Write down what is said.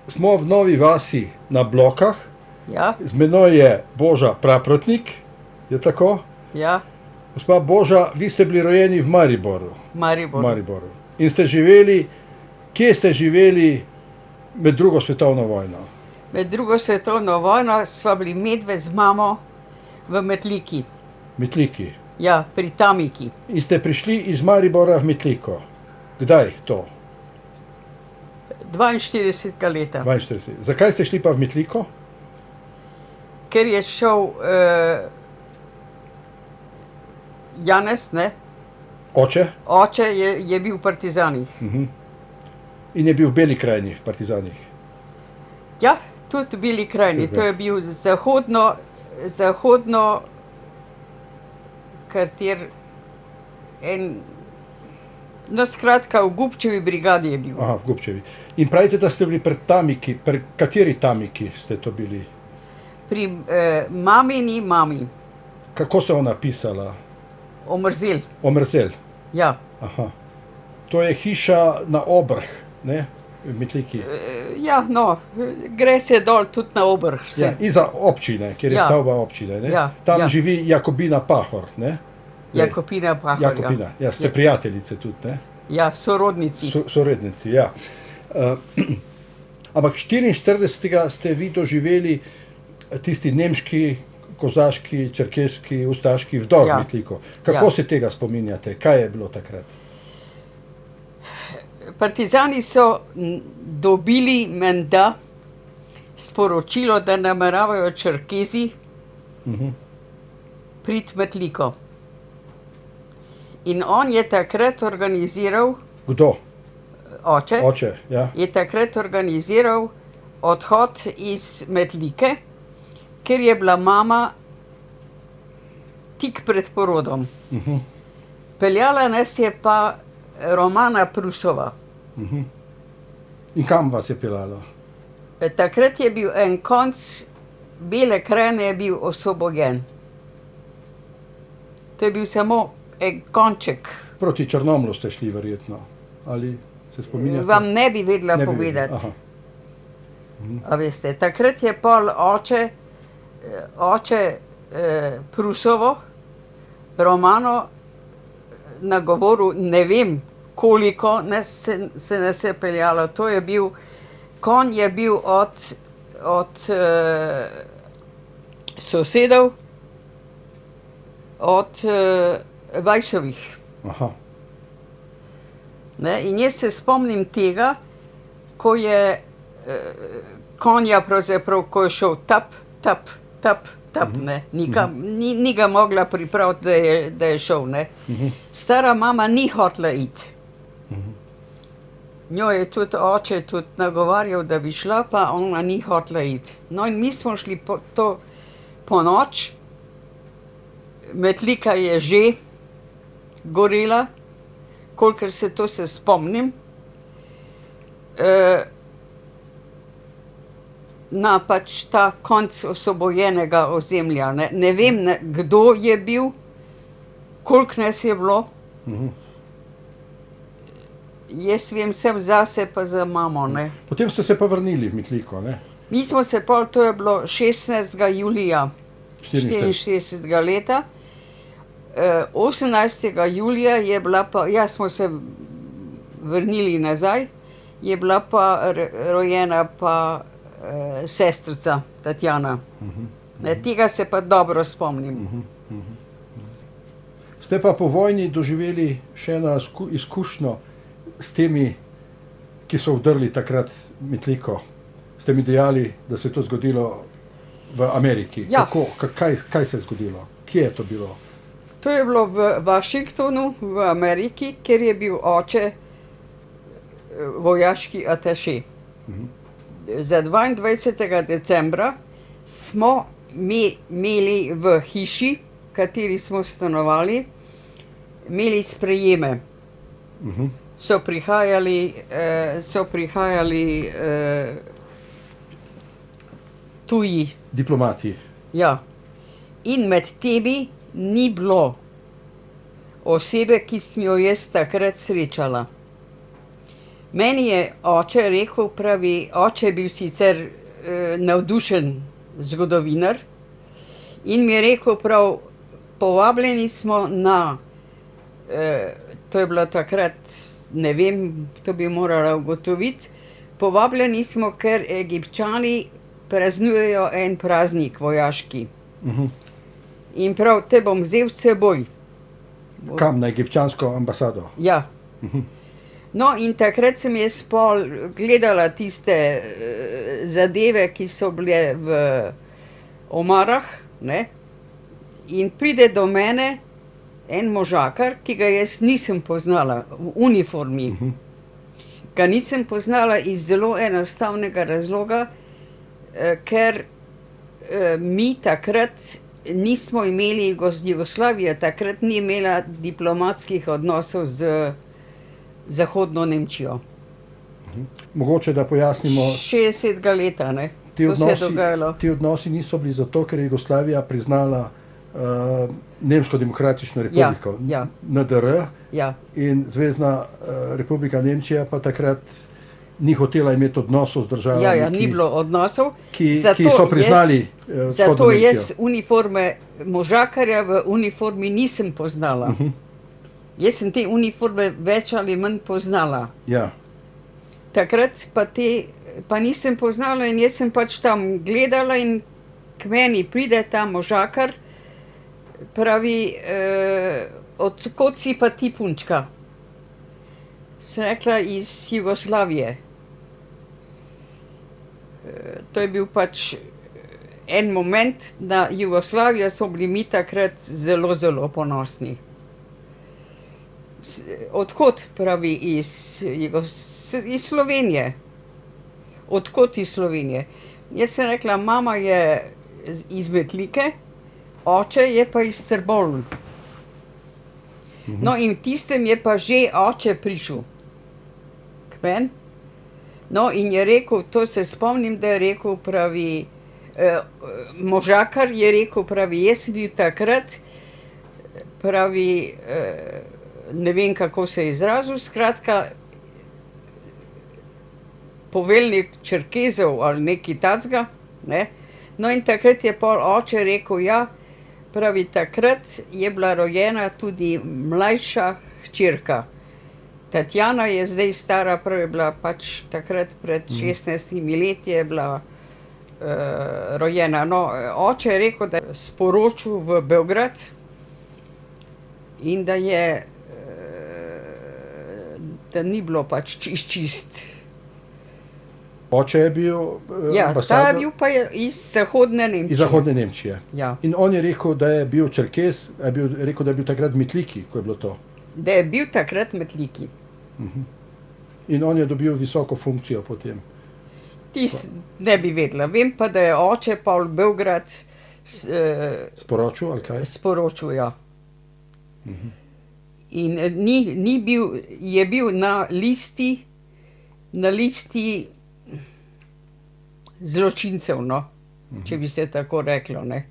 smo v Novi vasi na Blokah, Ja, z menoj je Boža Praprotnik, je tako? ja, Gospa Boža, vi ste bili rojeni v Mariboru. Maribor. Mariboru. In ste živeli, kje ste živeli med drugo svetovno vojno? Med drugo svetovno vojno sva bili medve z mamo v Metliki. Metliki. Ja, pri Tamiki. In ste prišli iz Maribora v Metliko. Kdaj to? 42 leta. 42. Zakaj ste šli pa v Metliko? Ker je šel Janez, ne? Oče? Oče je bil v partizanih. In je bil v Beli krajini, v partizanih. Ja, tudi v Beli krajini. Tudi. To je bil zahodno, kater no, skratka, v Gubčevi brigadi je bil. Aha, v Gubčevi. In pravite, da ste bili pri Tamiki. Pri kateri Tamiki ste to bili? Pri mamini mami. Kako se ona pisala? Omrzel. Omerzel. Ja. Aha. To je hiša na Obrh, ne? V Metliki. Ja, no, gre se dol tudi na Obrh. Ja, iza občine, kjer je Ja. stavba občine, ne? Ja, Tam ja. živi Jakobina Pahor, ne? Jakopina Pahor. Jakobina, ja, ste Ja. prijateljice tudi, ne? Ja, sorodnici. Sorednici, ja. Ampak 44. ste vi doživeli tisti nemški, kozaški, čerkeški, ustaški vdor Ja. v Metliko. Kako Ja. se tega spominjate? Kaj je bilo takrat? Partizani so dobili menda sporočilo, da nameravajo Čerkezi priti v Metliko. In on je takrat organiziral, Kdo? oče, Oče, ja. je takrat organiziral odhod iz Metlike, ker je bila mama tik pred porodom. Peljala nas je pa Romana Prusova. In kam vas je peljalo? Takrat je bil en konc Bele krajine je bil osvobojen. To je bil samo en konček. Proti Črnomlju ste šli verjetno, ali se spominjate? Vam ne bi vedela Ne bi povedati. vedela, aha. A veste, takrat je pol oče Prusovo, Romano nagovoril, ne vem koliko se nas je peljalo. To je bil, konj je bil od sosedov, od Vajsovih. Aha. Ne? In jaz se spomnim tega, ko je konja pravzaprav, ko je šel tap, tap, tap, tap, ne. Ni ga mogla pripraviti, da je šel, ne. Stara mama ni hotela iti. Njo je tudi oče tudi nagovarjal, da bi šla, pa ona ni hotela iti. No, in mi smo šli po noč, Metlika je že gorela, kolikor se to se spomnim. Na pač ta konec osvobojenega ozemlja, ne. Ne vem, kdo je bil, koliko nas je bilo. Jaz vem sem zase pa za mamo, ne. Potem ste se pa vrnili v Metliko, ne? Mi smo se pol, to je bilo 16. julija 44. leta. 18. julija je bila pa, ja, smo se vrnili nazaj, je bila pa rojena pa sestrica Tatjana. Tega se pa dobro spomnim. Ste pa po vojni doživeli še eno izkušnjo s temi, ki so vdrli takrat Metliko. Ste mi dejali, da se je to zgodilo v Ameriki. Ja. Kako, kaj se je zgodilo? Kje je to bilo? To je bilo v Washingtonu, v Ameriki, kjer je bil oče vojaški ataše. Za 22. decembra smo imeli v hiši, v kateri smo stanovali, imeli sprejeme. So prihajali tuji. Diplomati. Ja. In med temi ni bilo osebe, ki sem jo jaz takrat srečala. Meni je oče rekel, pravi, oče je bil sicer navdušen zgodovinar in mi je rekel prav, povabljeni smo na, to je bilo takrat, ne vem, to bi morala ugotoviti, povabljeni smo, ker Egipčani praznujejo en praznik vojaški. In prav, te bom vzel s seboj. Kam, na egipčansko ambasado? Ja. No, in takrat sem jaz pol gledala tiste zadeve, ki so bile v omarah, ne, in pride do mene en možakar, ki ga jaz nisem poznala, v uniformi. Ga nisem poznala iz zelo enostavnega razloga, ker mi takrat nismo imeli, Jugoslavija takrat ni imela diplomatskih odnosov z Zahodno Nemčijo. Mogoče, da pojasnimo, 60. leta, ne, ti to se je dogajalo. ti odnosi niso bili zato, ker je Jugoslavija priznala Nemško demokratično republiko, ja. NDR, Ja, in Zvezna republika Nemčija pa takrat ni hotela imeti odnosov z državami, ja, ni bilo odnosov. ki Zato so priznali Vzhodno Zato Nemčijo. jaz uniforme možakarja v uniformi nisem poznala. Jaz sem te uniforme več ali manj poznala. Ja. Takrat pa nisem poznala in jaz sem pač tam gledala in k meni pride ta možakar, pravi, od kod si pa ti, punčka? Sem rekla, iz Jugoslavije. To je bil pač en moment, na Jugoslavijo smo bili mi takrat zelo, zelo ponosni. Odkot, pravi, iz Slovenije. Odkot iz Slovenije? Jaz sem rekla, mama je iz Metlike, oče je pa iz Trbovlj. No, in v tistem je pa že oče prišel k meni. No, in je rekel, to se spomnim, da je rekel, pravi, možakar je rekel, pravi, jaz sem bil takrat, pravi, ne vem, kako se je izrazil, skratka, poveljnik Čerkezov ali nekaj takega, ne. No, in takrat je pol oče rekel, ja, pravi, takrat je bila rojena tudi mlajša hčerka. Tatjana je zdaj stara, pravi, je bila pač takrat pred 16 leti je bila rojena. No, oče je rekel, da je sporočil v Beograd in da je, da ni bilo pač čist. Oče je bil Ja, ta je ambasador bil pa iz Zahodne Nemčije. iz Zahodne Nemčije. Ja. In on je rekel, da je bil Čerkez, rekel, da je bil takrat v Metliki, ko je bilo to. Da je bil takrat v Metliki. In on je dobil visoko funkcijo potem. Ne bi vedela. Vem pa, da je oče Paul Beograd Sporočil ali kaj? sporočil, ja. In ni bil, je bil na listi zločincev, no, če bi se tako reklo, ne.